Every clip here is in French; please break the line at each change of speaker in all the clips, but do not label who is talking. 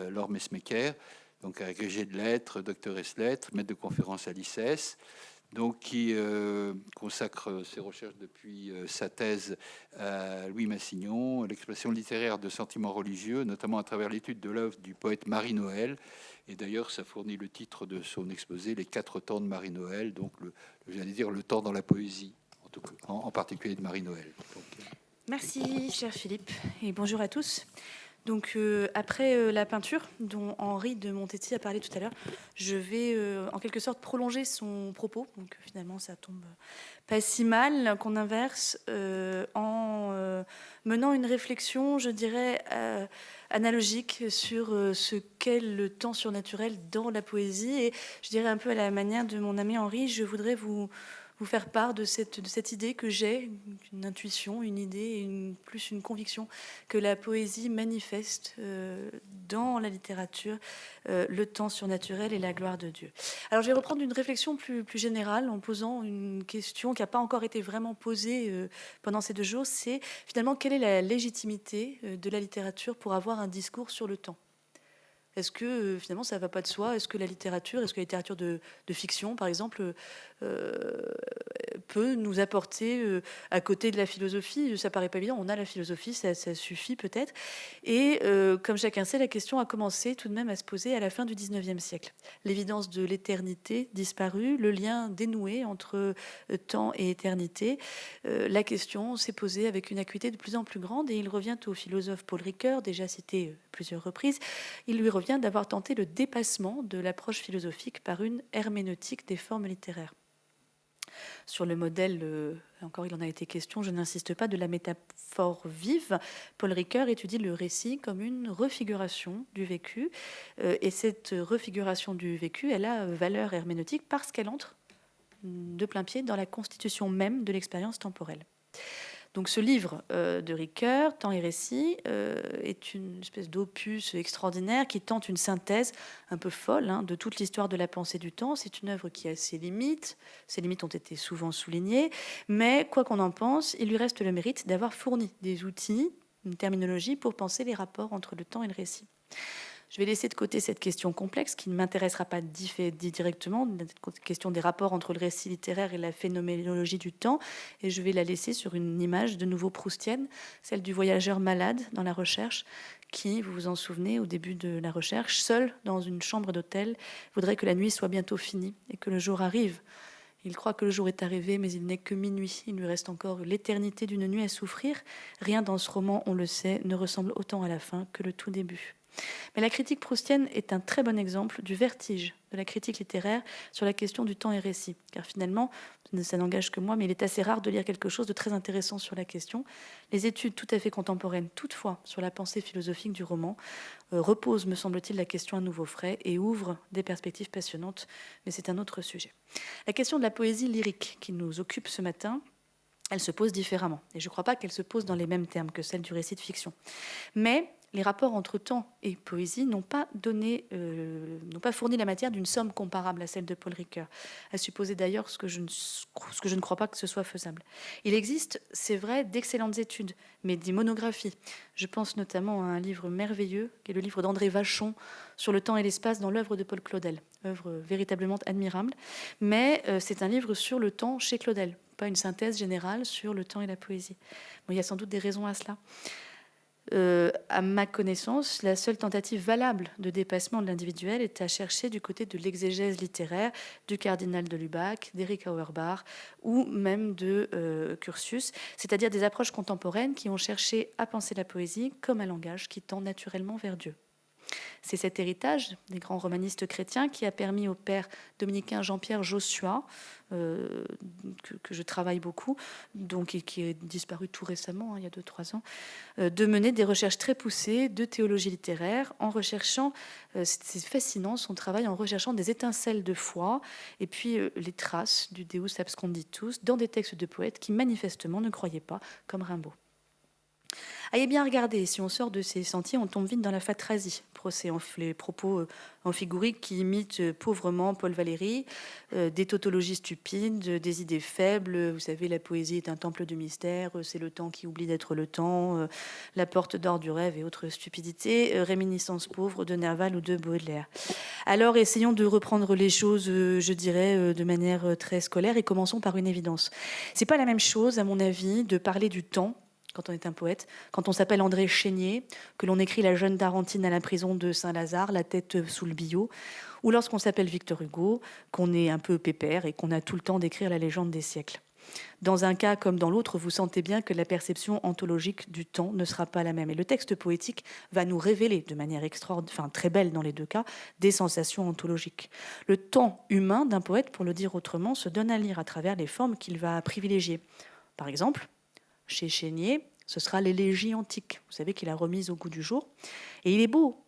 Laure Mesmecker, donc agrégé de lettres, doctoresse lettres, maître de conférence à l'ICES, donc qui consacre ses recherches depuis sa thèse à Louis Massignon, à l'expression littéraire de sentiments religieux, notamment à travers l'étude de l'œuvre du poète Marie-Noël. Et d'ailleurs, ça fournit le titre de son exposé, Les 4 temps de Marie-Noël, donc j'allais dire le temps dans la poésie, en particulier de Marie-Noël.
Merci, cher Philippe, et bonjour à tous. Donc, après la peinture, dont Henri de Montetti a parlé tout à l'heure, je vais en quelque sorte prolonger son propos. Donc, finalement, ça tombe pas si mal qu'on inverse en menant une réflexion, je dirais, analogique sur ce qu'est le temps surnaturel dans la poésie. Et je dirais un peu à la manière de mon ami Henri, je voudrais vous faire part de cette idée que j'ai, une intuition, une idée, plus une conviction, que la poésie manifeste dans la littérature le temps surnaturel et la gloire de Dieu. Alors je vais reprendre une réflexion plus générale en posant une question qui n'a pas encore été vraiment posée pendant ces 2 jours, c'est finalement quelle est la légitimité de la littérature pour avoir un discours sur le temps ? Est-ce que finalement ça ne va pas de soi ? Est-ce que la littérature de fiction, par exemple, peut nous apporter à côté de la philosophie ? Ça paraît pas évident. On a la philosophie, ça suffit peut-être. Et comme chacun sait, la question a commencé tout de même à se poser à la fin du 19e siècle. L'évidence de l'éternité disparue, le lien dénoué entre temps et éternité. La question s'est posée avec une acuité de plus en plus grande et il revient au philosophe Paul Ricoeur, déjà cité plusieurs reprises. Il lui revient d'avoir tenté le dépassement de l'approche philosophique par une herméneutique des formes littéraires. Sur le modèle, encore il en a été question, je n'insiste pas, de la métaphore vive, Paul Ricoeur étudie le récit comme une refiguration du vécu. Et cette refiguration du vécu, elle a valeur herméneutique parce qu'elle entre de plein pied dans la constitution même de l'expérience temporelle. Donc ce livre de Ricoeur, Temps et récit, est une espèce d'opus extraordinaire qui tente une synthèse un peu folle de toute l'histoire de la pensée du temps. C'est une œuvre qui a ses limites ont été souvent soulignées, mais quoi qu'on en pense, il lui reste le mérite d'avoir fourni des outils, une terminologie pour penser les rapports entre le temps et le récit. Je vais laisser de côté cette question complexe qui ne m'intéressera pas directement, la question des rapports entre le récit littéraire et la phénoménologie du temps, et je vais la laisser sur une image de nouveau proustienne, celle du voyageur malade dans la recherche, qui, vous vous en souvenez, au début de la recherche, seul dans une chambre d'hôtel, voudrait que la nuit soit bientôt finie et que le jour arrive. Il croit que le jour est arrivé, mais il n'est que minuit. Il lui reste encore l'éternité d'une nuit à souffrir. Rien dans ce roman, on le sait, ne ressemble autant à la fin que le tout début. Mais la critique proustienne est un très bon exemple du vertige de la critique littéraire sur la question du temps et récit. Car finalement, ça n'engage que moi, mais il est assez rare de lire quelque chose de très intéressant sur la question. Les études tout à fait contemporaines, toutefois, sur la pensée philosophique du roman, reposent, me semble-t-il, la question à nouveau frais et ouvrent des perspectives passionnantes, mais c'est un autre sujet. La question de la poésie lyrique qui nous occupe ce matin, elle se pose différemment. Et je ne crois pas qu'elle se pose dans les mêmes termes que celle du récit de fiction. Mais les rapports entre temps et poésie n'ont pas fourni la matière d'une somme comparable à celle de Paul Ricoeur, à supposer d'ailleurs ce que je ne crois pas que ce soit faisable. Il existe, c'est vrai, d'excellentes études, mais des monographies. Je pense notamment à un livre merveilleux, qui est le livre d'André Vachon sur le temps et l'espace dans l'œuvre de Paul Claudel, œuvre véritablement admirable, mais c'est un livre sur le temps chez Claudel, pas une synthèse générale sur le temps et la poésie. Bon, il y a sans doute des raisons à cela. À ma connaissance, la seule tentative valable de dépassement de l'individuel est à chercher du côté de l'exégèse littéraire du cardinal de Lubac, d'Éric Auerbach ou même de Curtius, c'est-à-dire des approches contemporaines qui ont cherché à penser la poésie comme un langage qui tend naturellement vers Dieu. C'est cet héritage des grands romanistes chrétiens qui a permis au père dominicain Jean-Pierre Joshua, que je travaille beaucoup, et qui est disparu tout récemment, il y a 2-3 ans, de mener des recherches très poussées de théologie littéraire en recherchant, c'est fascinant son travail, en recherchant des étincelles de foi et puis les traces du Deus absconditus dans des textes de poètes qui manifestement ne croyaient pas comme Rimbaud. Ayez bien regardé, si on sort de ces sentiers, on tombe vite dans la fatrasie. Les propos amphigoriques qui imitent pauvrement Paul Valéry, des tautologies stupides, des idées faibles. Vous savez, la poésie est un temple de mystère, c'est le temps qui oublie d'être le temps, la porte d'or du rêve et autres stupidités, réminiscences pauvres de Nerval ou de Baudelaire. Alors, essayons de reprendre les choses, je dirais, de manière très scolaire et commençons par une évidence. C'est pas la même chose, à mon avis, de parler du temps quand on est un poète, quand on s'appelle André Chénier, que l'on écrit La jeune Tarentine à la prison de Saint-Lazare, la tête sous le billot, ou lorsqu'on s'appelle Victor Hugo, qu'on est un peu pépère et qu'on a tout le temps d'écrire la légende des siècles. Dans un cas comme dans l'autre, vous sentez bien que la perception ontologique du temps ne sera pas la même. Et le texte poétique va nous révéler de manière très belle dans les deux cas, des sensations ontologiques. Le temps humain d'un poète, pour le dire autrement, se donne à lire à travers les formes qu'il va privilégier. Par exemple, chez Chénier, ce sera l'élégie antique, vous savez, qu'il a remise au goût du jour. Et il est beau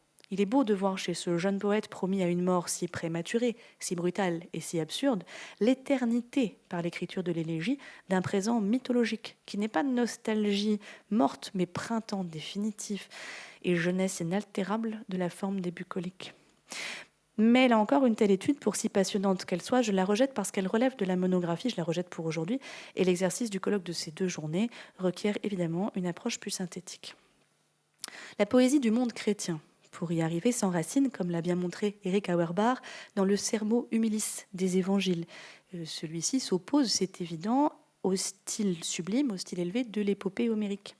de voir chez ce jeune poète promis à une mort si prématurée, si brutale et si absurde, l'éternité, par l'écriture de l'élégie, d'un présent mythologique, qui n'est pas de nostalgie morte, mais printemps définitif et jeunesse inaltérable de la forme des bucoliques. Mais là encore, une telle étude, pour si passionnante qu'elle soit, je la rejette parce qu'elle relève de la monographie, je la rejette pour aujourd'hui, et l'exercice du colloque de ces 2 journées requiert évidemment une approche plus synthétique. La poésie du monde chrétien, pour y arriver, s'enracine, comme l'a bien montré Éric Auerbach, dans le Sermo Humilis des évangiles. Celui-ci s'oppose, c'est évident, au style sublime, au style élevé de l'épopée homérique.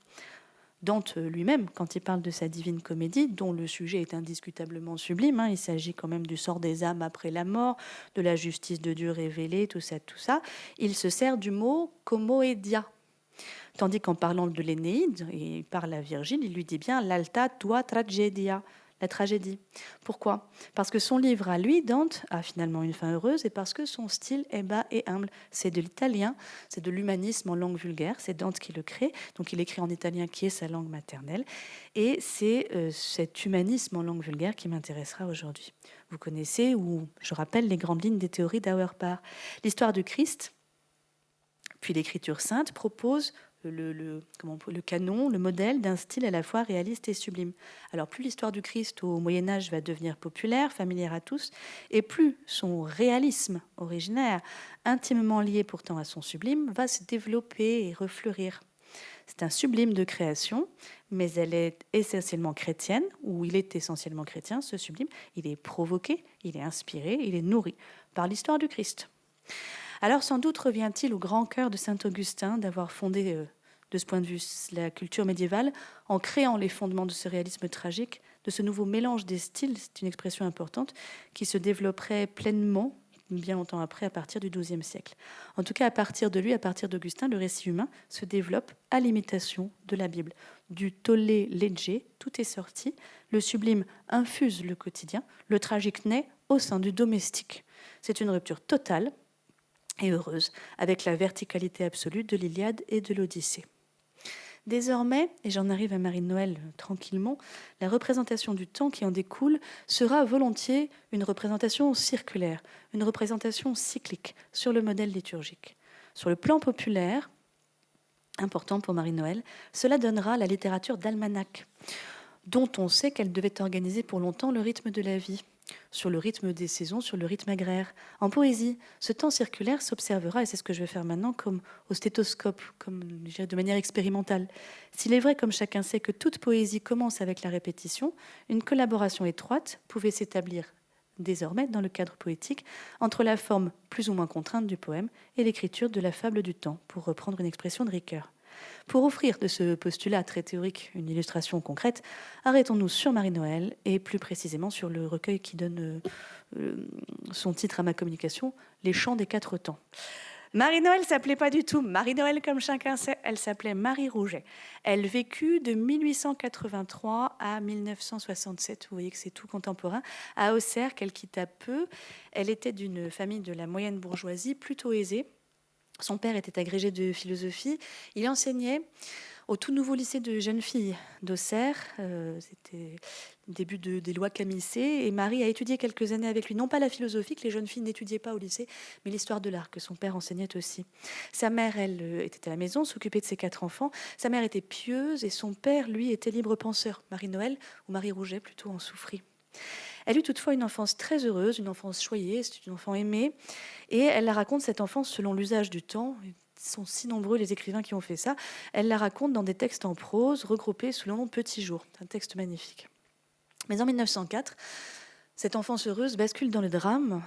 Dante lui-même, quand il parle de sa divine comédie, dont le sujet est indiscutablement sublime, il s'agit quand même du sort des âmes après la mort, de la justice de Dieu révélée, tout ça, il se sert du mot comoedia. Tandis qu'en parlant de l'Énéide, et il parle à Virgile, il lui dit bien l'alta tua tragedia, la tragédie. Pourquoi ? Parce que son livre à lui, Dante, a finalement une fin heureuse et parce que son style est bas et humble. C'est de l'italien, c'est de l'humanisme en langue vulgaire, c'est Dante qui le crée, donc il écrit en italien qui est sa langue maternelle, et c'est cet humanisme en langue vulgaire qui m'intéressera aujourd'hui. Vous connaissez, ou je rappelle, les grandes lignes des théories d'Auerbach. L'histoire du Christ, puis l'écriture sainte, propose le canon, le modèle d'un style à la fois réaliste et sublime. Alors plus l'histoire du Christ au Moyen-Âge va devenir populaire, familière à tous, et plus son réalisme originaire, intimement lié pourtant à son sublime, va se développer et refleurir. C'est un sublime de création, mais elle est essentiellement chrétienne, ou il est essentiellement chrétien, ce sublime. Il est provoqué, il est inspiré, il est nourri par l'histoire du Christ. Alors sans doute revient-il au grand cœur de saint Augustin d'avoir fondé, de ce point de vue, la culture médiévale en créant les fondements de ce réalisme tragique, de ce nouveau mélange des styles, c'est une expression importante, qui se développerait pleinement bien longtemps après, à partir du XIIe siècle. En tout cas, à partir de lui, à partir d'Augustin, le récit humain se développe à l'imitation de la Bible. Du tolle legge, tout est sorti, le sublime infuse le quotidien, le tragique naît au sein du domestique. C'est une rupture totale et heureuse, avec la verticalité absolue de l'Iliade et de l'Odyssée. Désormais, et j'en arrive à Marie-Noël tranquillement, la représentation du temps qui en découle sera volontiers une représentation circulaire, une représentation cyclique sur le modèle liturgique. Sur le plan populaire, important pour Marie-Noël, cela donnera la littérature d'almanach, dont on sait qu'elle devait organiser pour longtemps le rythme de la vie, sur le rythme des saisons, sur le rythme agraire. En poésie, ce temps circulaire s'observera, et c'est ce que je vais faire maintenant, comme au stéthoscope, comme je dirais, de manière expérimentale. S'il est vrai, comme chacun sait, que toute poésie commence avec la répétition, une collaboration étroite pouvait s'établir désormais dans le cadre poétique entre la forme plus ou moins contrainte du poème et l'écriture de la fable du temps, pour reprendre une expression de Ricoeur. Pour offrir de ce postulat très théorique une illustration concrète, arrêtons-nous sur Marie-Noël et plus précisément sur le recueil qui donne son titre à ma communication, Les Chants des Quatre Temps. Marie-Noël ne s'appelait pas du tout Marie-Noël comme chacun sait, elle s'appelait Marie Rouget. Elle vécut de 1883 à 1967, vous voyez que c'est tout contemporain, à Auxerre qu'elle quitta peu. Elle était d'une famille de la moyenne bourgeoisie plutôt aisée. Son père était agrégé de philosophie. Il enseignait. au tout nouveau lycée de jeunes filles d'Auxerre. C'était le début des lois Camille-C, et Marie a étudié quelques années avec lui, non pas la philosophie, que les jeunes filles n'étudiaient pas au lycée, mais l'histoire de l'art, que son père enseignait aussi. Sa mère, elle, était à la maison, s'occupait de ses 4 enfants. Sa mère était pieuse, et son père, lui, était libre penseur. Marie-Noël, ou Marie Rouget plutôt, en souffrit. Elle eut toutefois une enfance très heureuse, une enfance choyée, c'est une enfant aimée, et elle la raconte, cette enfance, selon l'usage du temps. Ils sont si nombreux les écrivains qui ont fait ça. Elle la raconte dans des textes en prose, regroupés sous le nom Petit jour. C'est un texte magnifique. Mais en 1904, cette enfance heureuse bascule dans le drame.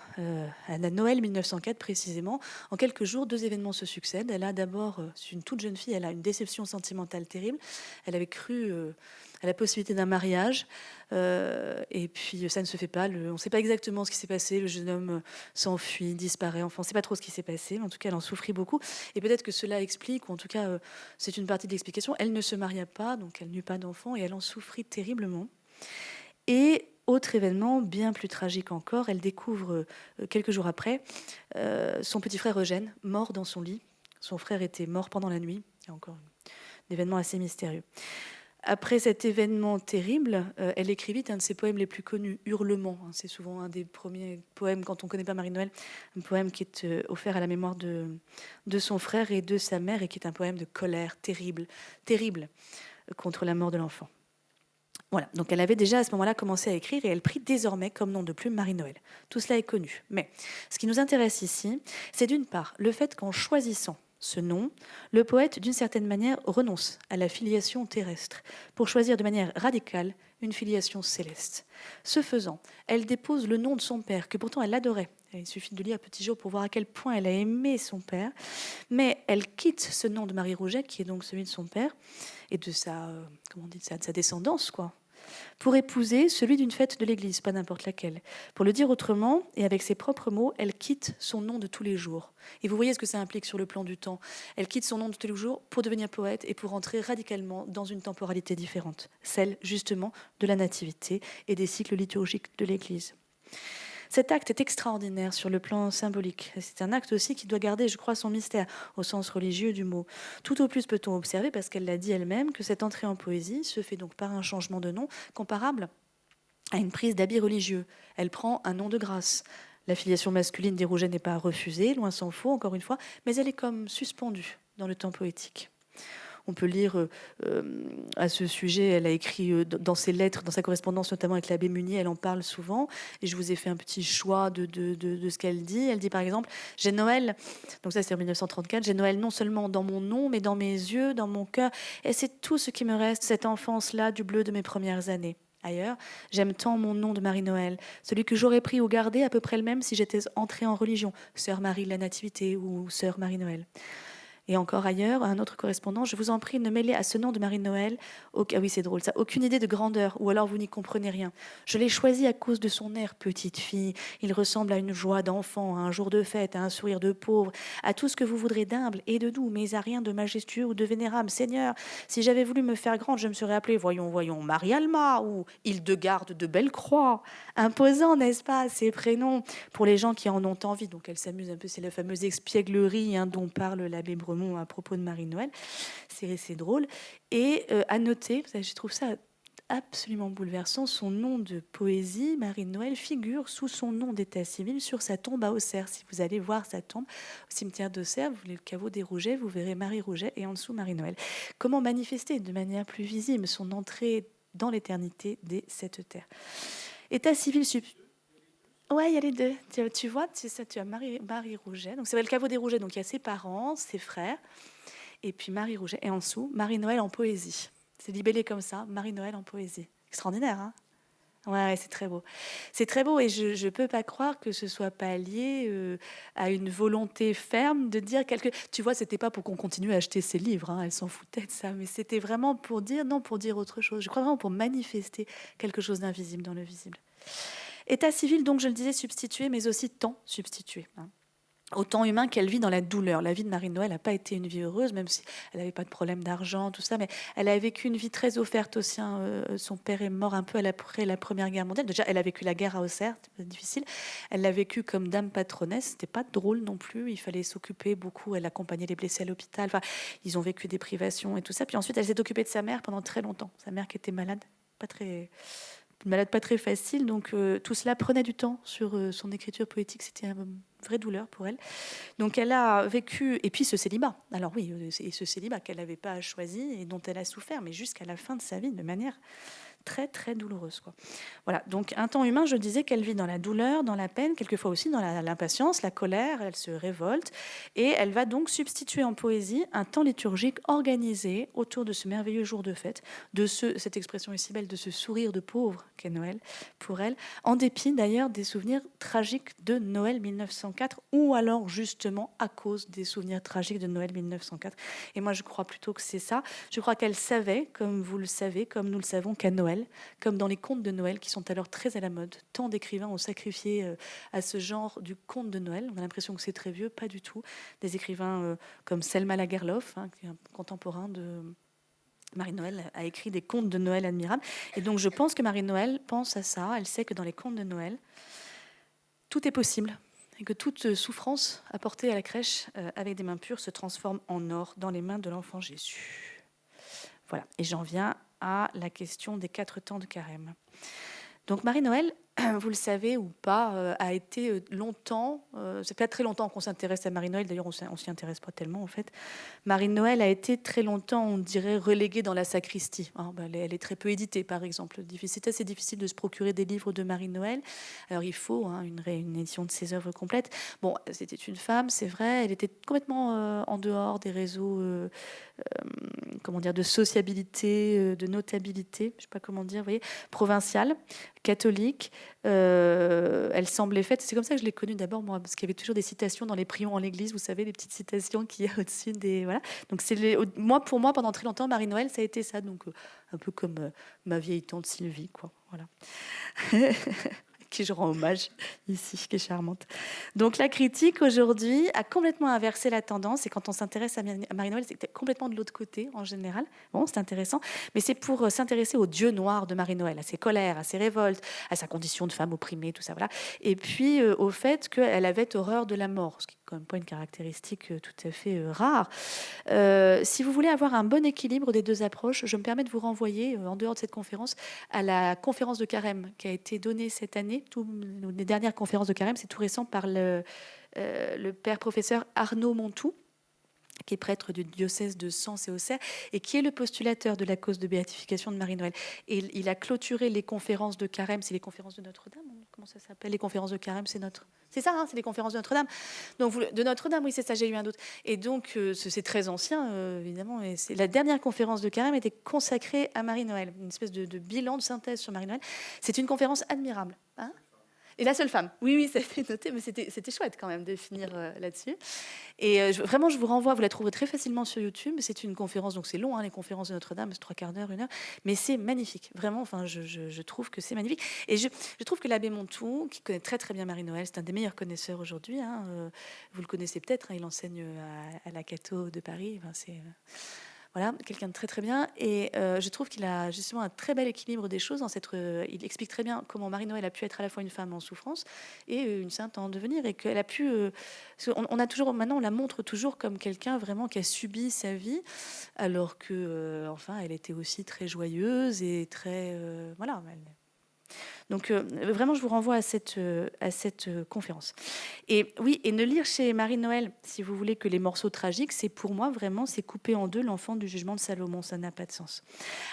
À Noël 1904 précisément, en quelques jours, 2 événements se succèdent. Elle a d'abord, c'est une toute jeune fille, elle a une déception sentimentale terrible. Elle avait cru à la possibilité d'un mariage, et puis ça ne se fait pas. On ne sait pas exactement ce qui s'est passé. Le jeune homme s'enfuit, disparaît. Enfin, on ne sait pas trop ce qui s'est passé, mais en tout cas, elle en souffrit beaucoup. Et peut-être que cela explique, ou en tout cas, c'est une partie de l'explication. Elle ne se maria pas, donc elle n'eut pas d'enfant, et elle en souffrit terriblement. Et autre événement bien plus tragique encore, elle découvre quelques jours après son petit frère Eugène, mort dans son lit. Son frère était mort pendant la nuit. Il y a encore un événement assez mystérieux. Après cet événement terrible, elle écrivit un de ses poèmes les plus connus, Hurlement. C'est souvent un des premiers poèmes, quand on ne connaît pas Marie-Noël, un poème qui est offert à la mémoire de son frère et de sa mère, et qui est un poème de colère terrible, terrible, contre la mort de l'enfant. Voilà, donc elle avait déjà à ce moment-là commencé à écrire, et elle prit désormais comme nom de plume Marie-Noël. Tout cela est connu. Mais ce qui nous intéresse ici, c'est d'une part le fait qu'en choisissant ce nom, le poète, d'une certaine manière, renonce à la filiation terrestre pour choisir de manière radicale une filiation céleste. Ce faisant, elle dépose le nom de son père, que pourtant elle adorait. Il suffit de lire Petit jour pour voir à quel point elle a aimé son père. Mais elle quitte ce nom de Marie Rouget, qui est donc celui de son père, et de sa descendance, quoi, pour épouser celui d'une fête de l'Église, pas n'importe laquelle. Pour le dire autrement, et avec ses propres mots, elle quitte son nom de tous les jours. Et vous voyez ce que ça implique sur le plan du temps. Elle quitte son nom de tous les jours pour devenir poète et pour entrer radicalement dans une temporalité différente, celle justement de la nativité et des cycles liturgiques de l'Église. Cet acte est extraordinaire sur le plan symbolique. C'est un acte aussi qui doit garder, je crois, son mystère au sens religieux du mot. Tout au plus peut-on observer, parce qu'elle l'a dit elle-même, que cette entrée en poésie se fait donc par un changement de nom comparable à une prise d'habit religieux. Elle prend un nom de grâce. La filiation masculine des Rouget n'est pas refusée, loin s'en faut, encore une fois, mais elle est comme suspendue dans le temps poétique. On peut lire à ce sujet, elle a écrit dans ses lettres, dans sa correspondance notamment avec l'abbé Munier, elle en parle souvent, et je vous ai fait un petit choix de ce qu'elle dit. Elle dit par exemple, j'ai Noël, donc ça c'est en 1934, j'ai Noël non seulement dans mon nom, mais dans mes yeux, dans mon cœur, et c'est tout ce qui me reste, cette enfance-là du bleu de mes premières années. Ailleurs, j'aime tant mon nom de Marie-Noël, celui que j'aurais pris ou gardé à peu près le même si j'étais entrée en religion, Sœur Marie de la Nativité ou Sœur Marie-Noël. Et encore ailleurs, un autre correspondant, je vous en prie, ne mêlez à ce nom de Marie-Noël, ah oui c'est drôle ça, aucune idée de grandeur, ou alors vous n'y comprenez rien. Je l'ai choisi à cause de son air petite fille. Il ressemble à une joie d'enfant, à un jour de fête, à un sourire de pauvre, à tout ce que vous voudrez d'humble et de doux, mais à rien de majestueux ou de vénérable. Seigneur, si j'avais voulu me faire grande, je me serais appelée, voyons, Marie-Alma, ou Hildegarde de Bellecroix. Imposant, n'est-ce pas, ces prénoms, pour les gens qui en ont envie. Donc elle s'amuse un peu, c'est la fameuse espièglerie dont parle l'abbé Bremont à propos de Marie-Noël. C'est drôle. Et à noter, je trouve ça absolument bouleversant, son nom de poésie, Marie-Noël, figure sous son nom d'état civil sur sa tombe à Auxerre. Si vous allez voir sa tombe au cimetière d'Auxerre, vous voulez le caveau des Rouget, vous verrez Marie Rouget et en dessous Marie-Noël. Comment manifester de manière plus visible son entrée dans l'éternité des sept terres? État civil ouais, il y a les deux. Tu vois, tu as Marie Rouget. Donc, c'est le caveau des Rouget. Donc, il y a ses parents, ses frères, et puis Marie Rouget. Et en dessous, Marie-Noël en poésie. C'est libellé comme ça, Marie-Noël en poésie. Extraordinaire, hein? Ouais, c'est très beau. C'est très beau, et je ne peux pas croire que ce soit pas lié à une volonté ferme de dire quelque... Tu vois, c'était pas pour qu'on continue à acheter ses livres, hein, elle s'en foutait de ça, mais c'était vraiment pour dire, non, pour dire autre chose. Je crois vraiment pour manifester quelque chose d'invisible dans le visible. État civil, donc, je le disais, substitué, mais aussi temps substitué. au temps humain qu'elle vit dans la douleur. La vie de Marie-Noël n'a pas été une vie heureuse, même si elle n'avait pas de problème d'argent, tout ça, mais elle a vécu une vie très offerte aussi. Son père est mort un peu après la Première Guerre mondiale. Déjà, elle a vécu la guerre à Auxerre, c'était difficile. Elle l'a vécu comme dame patronnesse, c'était pas drôle non plus. Il fallait s'occuper beaucoup. Elle accompagnait les blessés à l'hôpital. Enfin, ils ont vécu des privations et tout ça. Puis ensuite, elle s'est occupée de sa mère pendant très longtemps. Sa mère qui était malade, pas très facile. Donc tout cela prenait du temps sur son écriture poétique. C'était une vraie douleur pour elle. Donc elle a vécu, et puis ce célibat, alors oui, et ce célibat qu'elle n'avait pas choisi et dont elle a souffert, mais jusqu'à la fin de sa vie, de manière très très douloureuse, quoi. Voilà, donc un temps humain, je disais qu'elle vit dans la douleur, dans la peine, quelquefois aussi dans l'impatience, la colère, elle se révolte, et elle va donc substituer en poésie un temps liturgique organisé autour de ce merveilleux jour de fête, cette expression est si belle, de ce sourire de pauvre qu'est Noël pour elle, en dépit d'ailleurs des souvenirs tragiques de Noël 1904, ou alors justement à cause des souvenirs tragiques de Noël 1904. Et moi je crois plutôt que c'est ça. Je crois qu'elle savait, comme vous le savez, comme nous le savons, qu'à Noël, comme dans les contes de Noël qui sont alors très à la mode. Tant d'écrivains ont sacrifié à ce genre du conte de Noël. On a l'impression que c'est très vieux, pas du tout. Des écrivains comme Selma Lagerlof, qui est un contemporain de Marie-Noël, a écrit des contes de Noël admirables. Et donc je pense que Marie-Noël pense à ça. Elle sait que dans les contes de Noël, tout est possible. Et que toute souffrance apportée à la crèche avec des mains pures se transforme en or dans les mains de l'enfant Jésus. Voilà. Et j'en viens à la question des 4 temps de carême. Donc Marie-Noël, vous le savez ou pas, a été longtemps, c'est pas très longtemps qu'on s'intéresse à Marie-Noël, d'ailleurs on s'y intéresse pas tellement en fait. Marie-Noël a été très longtemps, on dirait, reléguée dans la sacristie. Elle est très peu éditée par exemple. C'est assez difficile de se procurer des livres de Marie-Noël. Alors il faut une édition de ses œuvres complètes. Bon, c'était une femme, c'est vrai, elle était complètement en dehors des réseaux de sociabilité, de notabilité, je sais pas comment dire, vous voyez, provinciale, catholique. Elle semblait faite, c'est comme ça que je l'ai connue d'abord, moi, parce qu'il y avait toujours des citations dans les prions en l'église, vous savez, les petites citations qui y a au-dessus des... Voilà. Donc pour moi, pendant très longtemps, Marie-Noël, ça a été ça, donc un peu comme ma vieille tante Sylvie, quoi. Voilà. Qui je rends hommage ici, qui est charmante. Donc la critique aujourd'hui a complètement inversé la tendance, et quand on s'intéresse à Marie-Noël, c'est complètement de l'autre côté en général. Bon, c'est intéressant, mais c'est pour s'intéresser au dieu noir de Marie-Noël, à ses colères, à ses révoltes, à sa condition de femme opprimée, tout ça, voilà. Et puis au fait qu'elle avait horreur de la mort, ce qui n'est quand même pas une caractéristique tout à fait rare. Si vous voulez avoir un bon équilibre des deux approches, je me permets de vous renvoyer, en dehors de cette conférence, à la conférence de Carême qui a été donnée cette année. Les dernières conférences de Carême, c'est tout récent, par le père professeur Arnaud Montou, qui est prêtre du diocèse de Sens et Auxerre, et qui est le postulateur de la cause de béatification de Marie-Noël. Et il a clôturé les conférences de Carême, c'est les conférences de Notre-Dame, comment ça s'appelle? Les conférences de Carême, c'est ça, c'est les conférences de Notre-Dame. Donc, de Notre-Dame, oui, c'est ça, j'ai eu un doute. Et donc, c'est très ancien, évidemment, et la dernière conférence de Carême était consacrée à Marie-Noël, une espèce de bilan, de synthèse sur Marie-Noël. C'est une conférence admirable, hein? Et la seule femme. Oui, ça a été noté, mais c'était chouette quand même de finir là-dessus. Et vraiment, je vous renvoie, vous la trouverez très facilement sur YouTube. C'est une conférence, donc c'est long, les conférences de Notre-Dame, c'est 3/4 d'heure, 1 heure. Mais c'est magnifique, vraiment, je trouve que c'est magnifique. Et je trouve que l'abbé Montou, qui connaît très très bien Marie-Noël, c'est un des meilleurs connaisseurs aujourd'hui. Vous le connaissez peut-être, il enseigne à la Catho de Paris. Voilà, quelqu'un de très très bien. Et je trouve qu'il a justement un très bel équilibre des choses. Il explique très bien comment Marie-Noël a pu être à la fois une femme en souffrance et une sainte en devenir. Et qu'elle a pu... on a toujours, maintenant, on la montre toujours comme quelqu'un vraiment qui a subi sa vie, alors que, elle était aussi très joyeuse et très... voilà, donc vraiment, je vous renvoie à cette conférence. Et oui, et ne lire chez Marie-Noël, si vous voulez, que les morceaux tragiques, c'est pour moi vraiment, c'est couper en deux l'enfant du jugement de Salomon. Ça n'a pas de sens.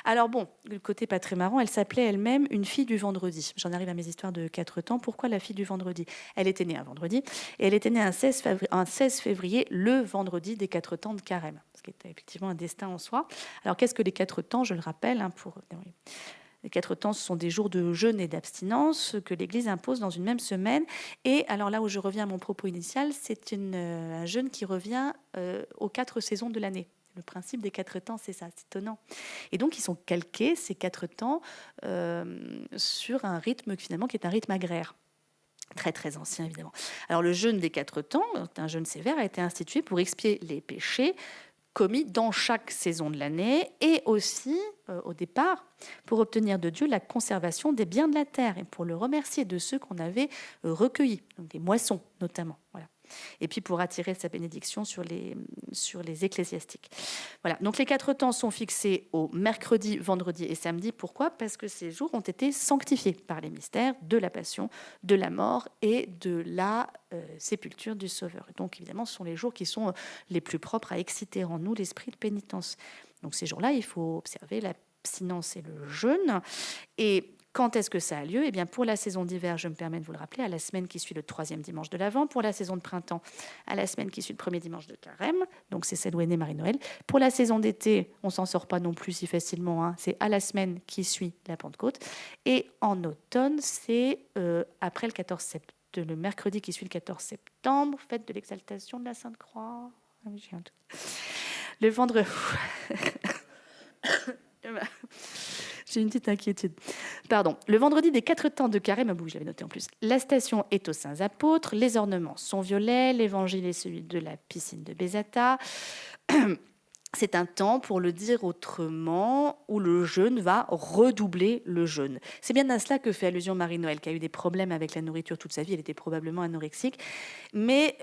Alors bon, le côté pas très marrant, elle s'appelait elle-même une fille du vendredi. J'en arrive à mes histoires de 4 temps. Pourquoi la fille du vendredi? Elle était née un vendredi, et elle était née un 16 février, le vendredi des 4 temps de Carême, ce qui était effectivement un destin en soi. Alors qu'est-ce que les 4 temps? Je le rappelle, les 4 temps, ce sont des jours de jeûne et d'abstinence que l'Église impose dans une même semaine. Et alors là où je reviens à mon propos initial, c'est un jeûne qui revient aux 4 saisons de l'année. Le principe des 4 temps, c'est ça, c'est étonnant. Et donc, ils sont calqués, ces 4 temps, sur un rythme finalement qui est un rythme agraire. Très, très ancien, évidemment. Alors, le jeûne des 4 temps, un jeûne sévère, a été institué pour expier les péchés commis dans chaque saison de l'année et aussi, au départ, pour obtenir de Dieu la conservation des biens de la terre et pour le remercier de ceux qu'on avait recueillis, donc des moissons notamment. Voilà. Et puis pour attirer sa bénédiction sur les ecclésiastiques. Voilà. Donc les 4 temps sont fixés au mercredi, vendredi et samedi. Pourquoi ? Parce que ces jours ont été sanctifiés par les mystères de la passion, de la mort et de la sépulture du Sauveur. Et donc évidemment, ce sont les jours qui sont les plus propres à exciter en nous l'esprit de pénitence. Donc ces jours-là, il faut observer l'abstinence et le jeûne. Et quand est-ce que ça a lieu ? Eh bien, pour la saison d'hiver, je me permets de vous le rappeler, à la semaine qui suit le 3e dimanche de l'Avent. Pour la saison de printemps, à la semaine qui suit le 1er dimanche de Carême. Donc, c'est celle où est né Marie-Noël. Pour la saison d'été, on ne s'en sort pas non plus si facilement. Hein. C'est à la semaine qui suit la Pentecôte. Et en automne, c'est après le 14 septembre, le mercredi qui suit le 14 septembre, fête de l'exaltation de la Sainte Croix. Ah oui, j'ai un truc. Le vendredi... J'ai une petite inquiétude. Pardon. Le vendredi des 4 temps de Carême, je l'avais noté en plus. La station est aux Saints Apôtres. Les ornements sont violets. L'évangile est celui de la piscine de Bézata. C'est un temps, pour le dire autrement, où le jeûne va redoubler le jeûne. C'est bien à cela que fait allusion Marie-Noël, qui a eu des problèmes avec la nourriture toute sa vie. Elle était probablement anorexique. Mais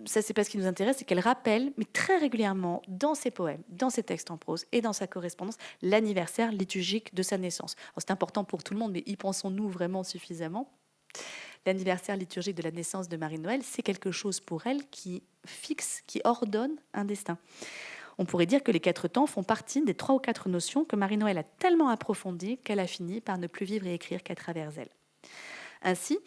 ça, c'est pas ce qui nous intéresse, c'est qu'elle rappelle, mais très régulièrement, dans ses poèmes, dans ses textes en prose et dans sa correspondance, l'anniversaire liturgique de sa naissance. Alors, c'est important pour tout le monde, mais y pensons-nous vraiment suffisamment ? L'anniversaire liturgique de la naissance de Marie-Noël, c'est quelque chose pour elle qui fixe, qui ordonne un destin. On pourrait dire que les 4 temps font partie des 3 ou 4 notions que Marie-Noël a tellement approfondies qu'elle a fini par ne plus vivre et écrire qu'à travers elles. Ainsi,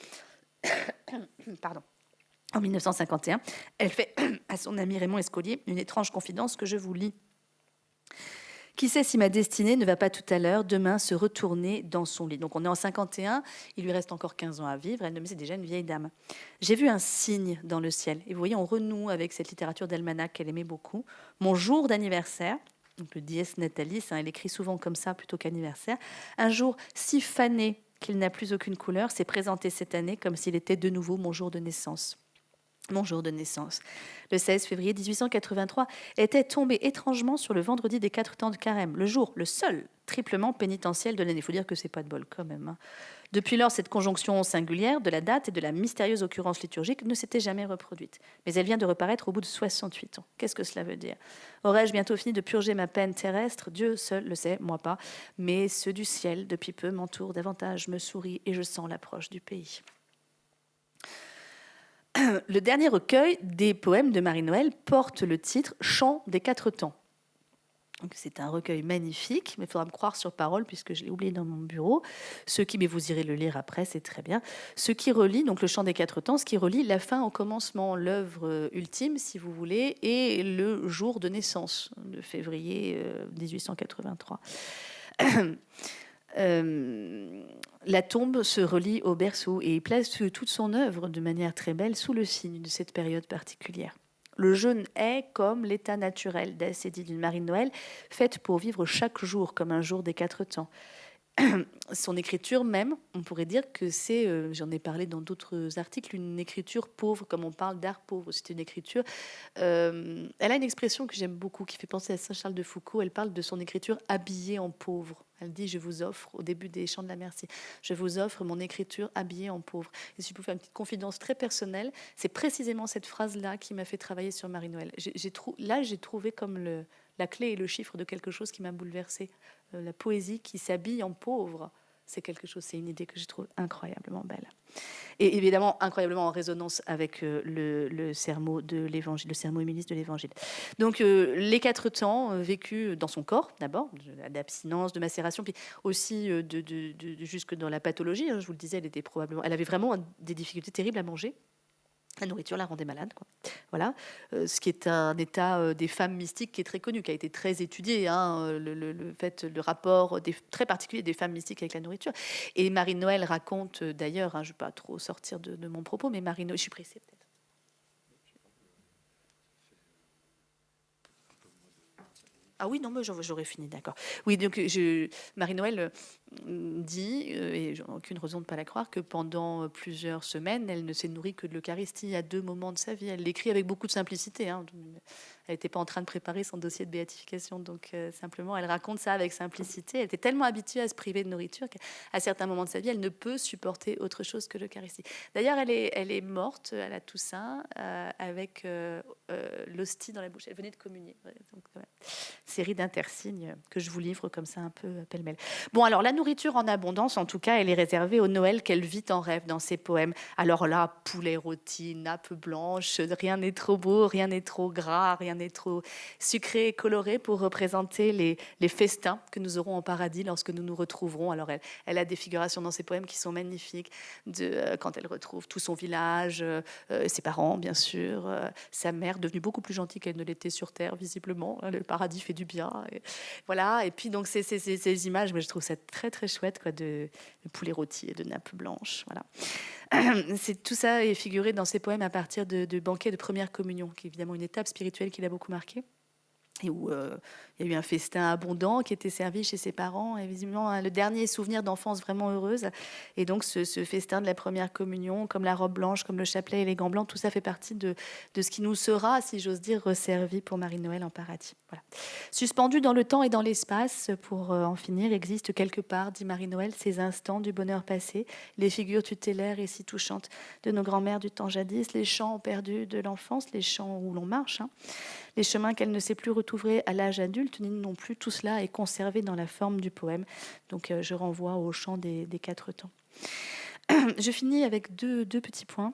en 1951, elle fait à son ami Raymond Escolier une étrange confidence que je vous lis. Qui sait si ma destinée ne va pas tout à l'heure, demain, se retourner dans son lit. Donc on est en 51, il lui reste encore 15 ans à vivre, elle c'est déjà une vieille dame. J'ai vu un signe dans le ciel. Et vous voyez, on renoue avec cette littérature d'almanach qu'elle aimait beaucoup. Mon jour d'anniversaire, donc le dies natalis, elle écrit souvent comme ça plutôt qu'anniversaire, un jour si fané qu'il n'a plus aucune couleur, s'est présenté cette année comme s'il était de nouveau mon jour de naissance. Mon jour de naissance, le 16 février 1883, était tombé étrangement sur le vendredi des 4 temps de Carême, le jour, le seul, triplement pénitentiel de l'année. Il faut dire que c'est pas de bol quand même. Hein. Depuis lors, cette conjonction singulière de la date et de la mystérieuse occurrence liturgique ne s'était jamais reproduite. Mais elle vient de reparaître au bout de 68 ans. Qu'est-ce que cela veut dire ? Aurais-je bientôt fini de purger ma peine terrestre ? Dieu seul le sait, moi pas. Mais ceux du ciel, depuis peu, m'entourent davantage, me sourient et je sens l'approche du pays. Le dernier recueil des poèmes de Marie-Noël porte le titre « Chant des 4 temps ». Donc, c'est un recueil magnifique, mais il faudra me croire sur parole puisque je l'ai oublié dans mon bureau. Mais vous irez le lire après, c'est très bien. Ce qui relie, donc le Chant des 4 temps, ce qui relie la fin au commencement, l'œuvre ultime, si vous voulez, et le jour de naissance, de février 1883. La tombe se relie au berceau et il place toute son œuvre de manière très belle sous le signe de cette période particulière. Le jeûne est comme l'état naturel d'Acédie d'une Marie-Noël, faite pour vivre chaque jour comme un jour des 4 temps. Son écriture même, on pourrait dire que c'est, j'en ai parlé dans d'autres articles, une écriture pauvre, comme on parle d'art pauvre. C'est une écriture. Elle a une expression que j'aime beaucoup, qui fait penser à Saint-Charles de Foucault. Elle parle de son écriture habillée en pauvre. Elle dit, je vous offre, au début des Chants de la Merci, je vous offre mon écriture habillée en pauvre. Et si je peux faire une petite confidence très personnelle, c'est précisément cette phrase-là qui m'a fait travailler sur Marie-Noël. Là, j'ai trouvé comme la clé et le chiffre de quelque chose qui m'a bouleversée. La poésie qui s'habille en pauvre, c'est quelque chose, c'est une idée que je trouve incroyablement belle. Et évidemment, incroyablement en résonance avec le sermon de l'Évangile, le sermon humaniste de l'Évangile. Donc, les 4 temps vécus dans son corps, d'abord, d'abstinence, de macération, puis aussi jusque dans la pathologie. Hein, je vous le disais, elle avait vraiment des difficultés terribles à manger. La nourriture la rendait malade, quoi. Voilà, ce qui est un état des femmes mystiques qui est très connu, qui a été très étudié, hein, le rapport très particulier des femmes mystiques avec la nourriture. Et Marie-Noël raconte d'ailleurs, hein, je ne vais pas trop sortir de mon propos, mais Marie-Noël, je suis pressée peut-être. Ah oui, non, mais j'aurais fini, d'accord. Oui, donc Marie-Noël dit, et j'ai aucune raison de ne pas la croire, que pendant plusieurs semaines, elle ne s'est nourrie que de l'Eucharistie à 2 moments de sa vie. Elle l'écrit avec beaucoup de simplicité. Hein. Elle n'était pas en train de préparer son dossier de béatification, donc simplement, elle raconte ça avec simplicité. Elle était tellement habituée à se priver de nourriture qu'à certains moments de sa vie, elle ne peut supporter autre chose que l'Eucharistie. D'ailleurs, elle est morte à la Toussaint avec l'hostie dans la bouche. Elle venait de communier. Donc, série d'intersignes que je vous livre comme ça un peu pêle-mêle. Bon, alors la nourriture en abondance, en tout cas, elle est réservée au Noël qu'elle vit en rêve dans ses poèmes. Alors là, poulet rôti, nappe blanche, rien n'est trop beau, rien n'est trop gras, rien n'est trop sucré et coloré pour représenter les festins que nous aurons en paradis lorsque nous nous retrouverons. Alors elle a des figurations dans ses poèmes qui sont magnifiques, quand elle retrouve tout son village, ses parents, bien sûr, sa mère, devenue beaucoup plus gentille qu'elle ne l'était sur Terre, visiblement. Le paradis fait du bien. Et voilà. Et puis, donc, ces images, mais je trouve ça très, très chouette, quoi, de poulet rôti et de nappe blanche. Voilà. Tout ça est figuré dans ses poèmes à partir de banquets de première communion, qui est évidemment une étape spirituelle qui l'a beaucoup marqué. Et où il y a eu un festin abondant qui était servi chez ses parents, et visiblement le dernier souvenir d'enfance vraiment heureuse. Et donc ce festin de la première communion, comme la robe blanche, comme le chapelet et les gants blancs, tout ça fait partie de ce qui nous sera, si j'ose dire, resservi pour Marie-Noël en paradis. Voilà. Suspendu dans le temps et dans l'espace, pour en finir, existe quelque part, dit Marie-Noël, ces instants du bonheur passé, les figures tutélaires et si touchantes de nos grands-mères du temps jadis, les chants perdus de l'enfance, les chants où l'on marche, les chemins qu'elle ne sait plus retrouver à l'âge adulte, ni non plus, tout cela est conservé dans la forme du poème. Donc je renvoie au chant des 4 temps. Je finis avec deux petits points.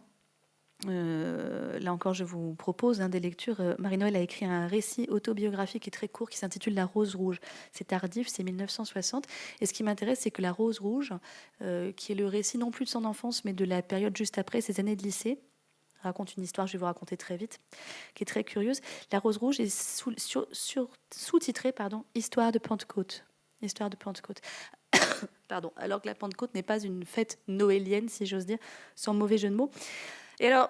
Là encore, je vous propose des lectures. Marie-Noël a écrit un récit autobiographique et très court qui s'intitule La Rose Rouge. C'est tardif, c'est 1960. Et ce qui m'intéresse, c'est que La Rose Rouge, qui est le récit non plus de son enfance, mais de la période juste après ses années de lycée, raconte une histoire, je vais vous raconter très vite, qui est très curieuse. La Rose Rouge est sous-titrée Histoire de Pentecôte. Histoire de Pentecôte. Pardon. Alors que la Pentecôte n'est pas une fête noélienne, si j'ose dire, sans mauvais jeu de mots. Et alors,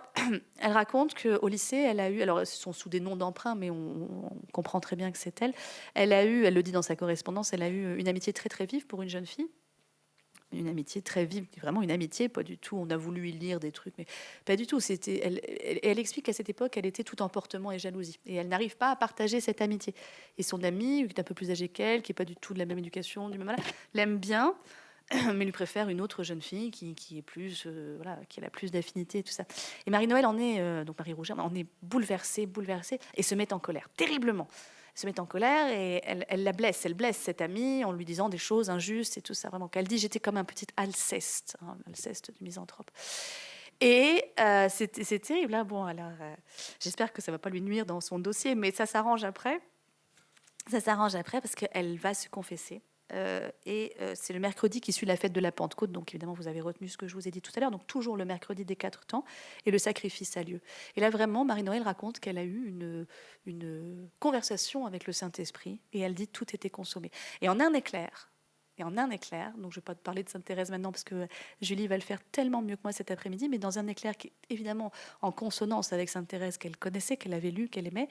elle raconte qu'au lycée, elle a eu, alors ce sont sous des noms d'emprunt, mais on comprend très bien que c'est elle. Elle le dit dans sa correspondance, elle a eu une amitié très très vive pour une jeune fille. Une amitié très vive, vraiment une amitié, pas du tout. On a voulu y lire des trucs, mais pas du tout. Elle explique qu'à cette époque, elle était tout emportement et jalousie. Et elle n'arrive pas à partager cette amitié. Et son amie, qui est un peu plus âgée qu'elle, qui n'est pas du tout de la même éducation, du même âge, l'aime bien, mais lui préfère une autre jeune fille qui est plus, qui a plus d'affinité et tout ça. Et Marie-Noël donc Marie Rougère, en est bouleversée, et se met en colère, terriblement. Se met en colère et elle blesse cette amie en lui disant des choses injustes et tout ça, vraiment. Qu'elle dit, j'étais comme un petit Alceste, Alceste du misanthrope. Et c'est terrible. Hein. Bon, alors, j'espère que ça ne va pas lui nuire dans son dossier, mais ça s'arrange après. Ça s'arrange après parce qu'elle va se confesser. C'est le mercredi qui suit la fête de la Pentecôte, donc évidemment vous avez retenu ce que je vous ai dit tout à l'heure, donc toujours le mercredi des 4 temps, et le sacrifice a lieu. Et là vraiment, Marie-Noël raconte qu'elle a eu une conversation avec le Saint-Esprit, et elle dit tout était consommé. Et en un éclair, donc je ne vais pas te parler de Sainte Thérèse maintenant, parce que Julie va le faire tellement mieux que moi cet après-midi, mais dans un éclair qui est évidemment en consonance avec Sainte Thérèse qu'elle connaissait, qu'elle avait lu, qu'elle aimait,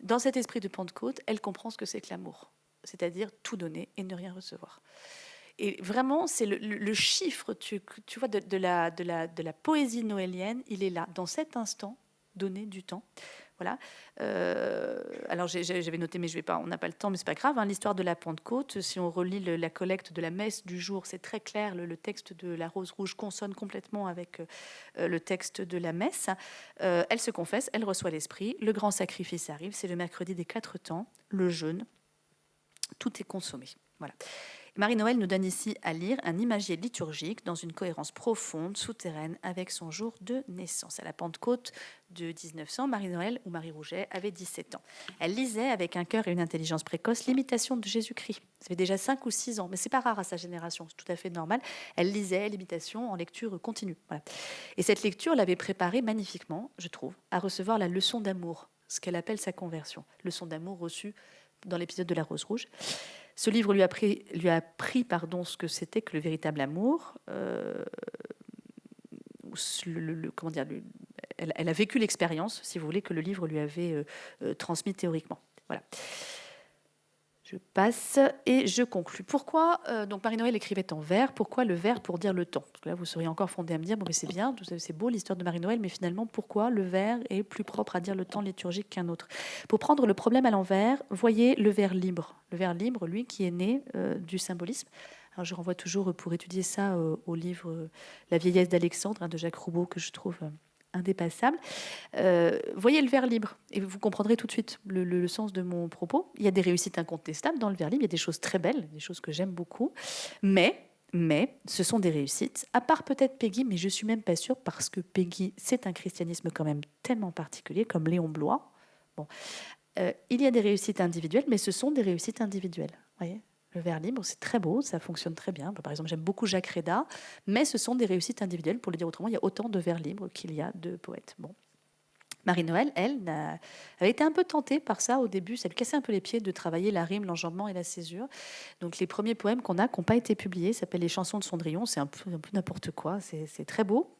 dans cet esprit de Pentecôte, elle comprend ce que c'est que l'amour, c'est-à-dire tout donner et ne rien recevoir. Et vraiment, c'est le chiffre, tu vois, de la poésie noélienne, il est là, dans cet instant, donner du temps. Voilà. Alors j'avais noté, mais je vais pas. On n'a pas le temps, mais c'est pas grave. L'histoire de la Pentecôte. Si on relit la collecte de la messe du jour, c'est très clair. Le texte de la Rose Rouge consonne complètement avec le texte de la messe. Elle se confesse, elle reçoit l'Esprit. Le grand sacrifice arrive. C'est le mercredi des 4 temps. Le jeûne. Tout est consommé. Voilà. Marie-Noël nous donne ici à lire un imagier liturgique dans une cohérence profonde, souterraine, avec son jour de naissance. À la Pentecôte de 1900, Marie-Noël ou Marie Rouget avait 17 ans. Elle lisait avec un cœur et une intelligence précoce l'imitation de Jésus-Christ. Ça fait déjà 5 ou 6 ans, mais c'est pas rare à sa génération, c'est tout à fait normal. Elle lisait l'imitation en lecture continue. Voilà. Et cette lecture l'avait préparée magnifiquement, je trouve, à recevoir la leçon d'amour, ce qu'elle appelle sa conversion. Leçon d'amour reçue dans l'épisode de la Rose Rouge. Ce livre lui a appris ce que c'était que le véritable amour. elle a vécu l'expérience, si vous voulez, que le livre lui avait transmis théoriquement. Voilà. Je passe et je conclus. Pourquoi donc Marie-Noël écrivait en vers? Pourquoi le vers pour dire le temps? Parce que là, vous seriez encore fondé à me dire, bon, mais c'est bien, c'est beau l'histoire de Marie-Noël, mais finalement, pourquoi le vers est plus propre à dire le temps liturgique qu'un autre? Pour prendre le problème à l'envers, voyez le vers libre. Le vers libre, lui, qui est né du symbolisme. Alors, je renvoie toujours pour étudier ça au livre La vieillesse d'Alexandre de Jacques Roubaud, que je trouve indépassable. Voyez le vers libre et vous comprendrez tout de suite le sens de mon propos. Il y a des réussites incontestables dans le vers libre, il y a des choses très belles, des choses que j'aime beaucoup, mais ce sont des réussites, à part peut-être Péguy, mais je suis même pas sûre, parce que Péguy, c'est un christianisme quand même tellement particulier, comme Léon Bloy. Bon, il y a des réussites individuelles, mais ce sont des réussites individuelles. Voyez, le vers libre, c'est très beau, ça fonctionne très bien. Par exemple, j'aime beaucoup Jacques Réda, mais ce sont des réussites individuelles. Pour le dire autrement, il y a autant de vers libres qu'il y a de poètes. Bon. Marie-Noël, elle, avait été un peu tentée par ça au début. Ça lui cassait un peu les pieds de travailler la rime, l'enjambement et la césure. Donc les premiers poèmes qu'on a, qui n'ont pas été publiés, s'appellent Les chansons de Cendrillon. C'est un peu n'importe quoi, c'est très beau.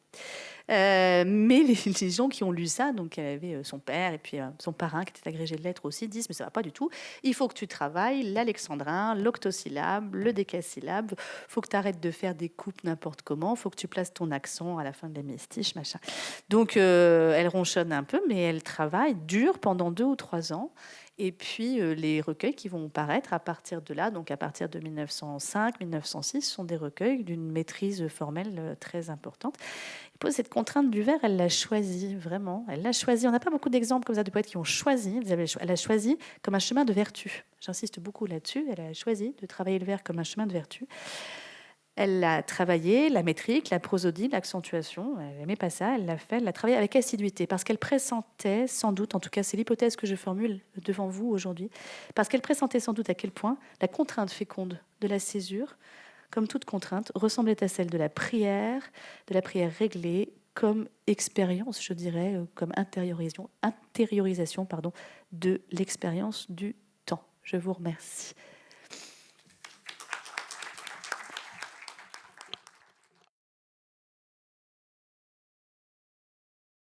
Mais les gens qui ont lu ça, donc elle avait son père et puis son parrain qui était agrégé de lettres aussi, disent mais ça va pas du tout, il faut que tu travailles l'alexandrin, l'octosyllabe, le décasyllabe, faut que tu arrêtes de faire des coupes n'importe comment, faut que tu places ton accent à la fin de l'hémistiche, machin. Donc elle ronchonne un peu, mais elle travaille dur pendant 2 ou 3 ans. Et puis les recueils qui vont paraître à partir de là, donc à partir de 1905-1906, sont des recueils d'une maîtrise formelle très importante. Et pour cette contrainte du vers, elle l'a choisie, vraiment. Elle l'a choisie. On n'a pas beaucoup d'exemples comme ça de poètes qui ont choisi. Elle a choisi comme un chemin de vertu. J'insiste beaucoup là-dessus. Elle a choisi de travailler le vers comme un chemin de vertu. Elle a travaillé la métrique, la prosodie, l'accentuation. Elle n'aimait pas ça, elle l'a fait, elle l'a travaillé avec assiduité, parce qu'elle pressentait sans doute, en tout cas c'est l'hypothèse que je formule devant vous aujourd'hui, parce qu'elle pressentait sans doute à quel point la contrainte féconde de la césure, comme toute contrainte, ressemblait à celle de la prière réglée, comme expérience, je dirais, comme intériorisation de l'expérience du temps. Je vous remercie.